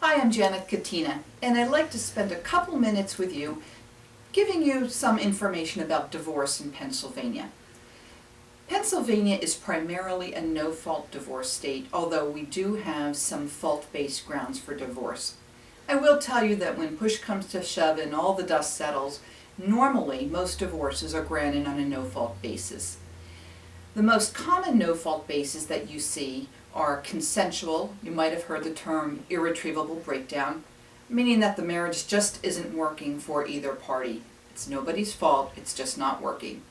Hi, I'm Janet Katina, and I'd like to spend a couple minutes with you giving you some information about divorce in Pennsylvania. Pennsylvania is primarily a no-fault divorce state, although we do have some fault-based grounds for divorce. I will tell you that when push comes to shove and all the dust settles, normally most divorces are granted on a no-fault basis. The most common no-fault bases that you see are consensual. You might have heard the term irretrievable breakdown, meaning that the marriage just isn't working for either party. It's nobody's fault, it's just not working.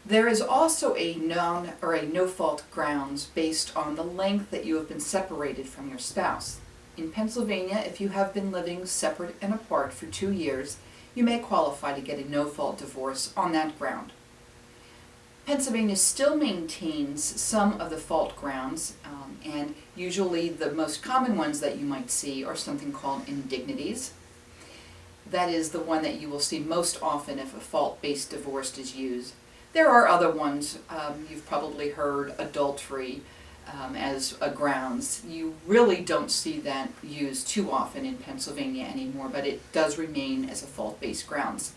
There is also a no-fault grounds based on the length that you have been separated from your spouse. In Pennsylvania, if you have been living separate and apart for 2 years, you may qualify to get a no-fault divorce on that ground. Pennsylvania still maintains some of the fault grounds, and usually the most common ones that you might see are something called indignities. That is the one that you will see most often if a fault-based divorce is used. There are other ones. You've probably heard adultery as a grounds. You really don't see that used too often in Pennsylvania anymore, but it does remain as a fault-based grounds.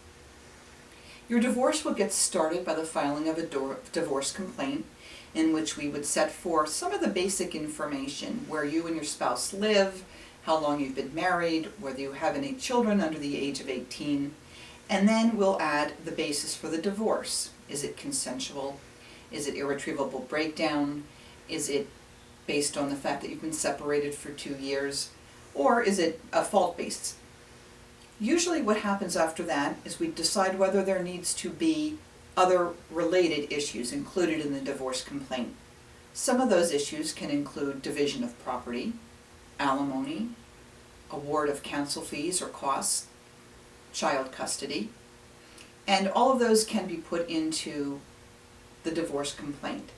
Your divorce will get started by the filing of a divorce complaint, in which we would set forth some of the basic information: where you and your spouse live, how long you've been married, whether you have any children under the age of 18, and then we'll add the basis for the divorce. Is it consensual? Is it irretrievable breakdown? Is it based on the fact that you've been separated for 2 years? Or is it a fault-based? Usually what happens after that is we decide whether there needs to be other related issues included in the divorce complaint. Some of those issues can include division of property, alimony, award of counsel fees or costs, child custody, and all of those can be put into the divorce complaint.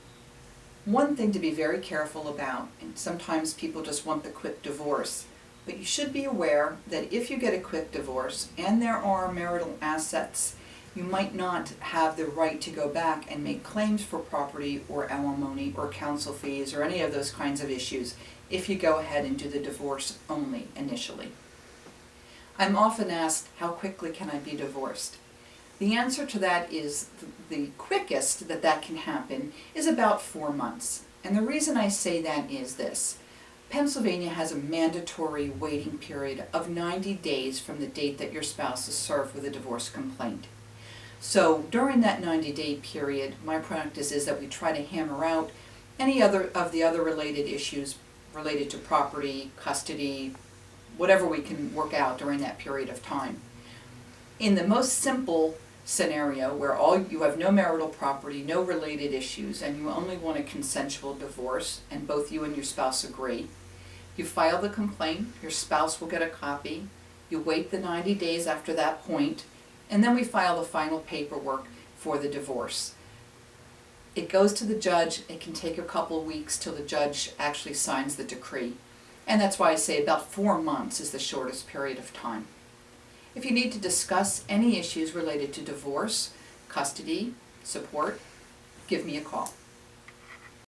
One thing to be very careful about, and sometimes people just want the quick divorce, but you should be aware that if you get a quick divorce and there are marital assets, you might not have the right to go back and make claims for property or alimony or counsel fees or any of those kinds of issues if you go ahead and do the divorce only initially. I'm often asked, how quickly can I be divorced? The answer to that is the quickest that can happen is about 4 months. And the reason I say that is this: Pennsylvania has a mandatory waiting period of 90 days from the date that your spouse is served with a divorce complaint. So during that 90-day period, my practice is that we try to hammer out any other related issues related to property, custody, whatever we can work out during that period of time. In the most simple scenario, where you have no marital property, no related issues, and you only want a consensual divorce, and both you and your spouse agree, you file the complaint, your spouse will get a copy, you wait the 90 days after that point, and then we file the final paperwork for the divorce. It goes to the judge. It can take a couple of weeks till the judge actually signs the decree, and that's why I say about 4 months is the shortest period of time. If you need to discuss any issues related to divorce, custody, support, give me a call.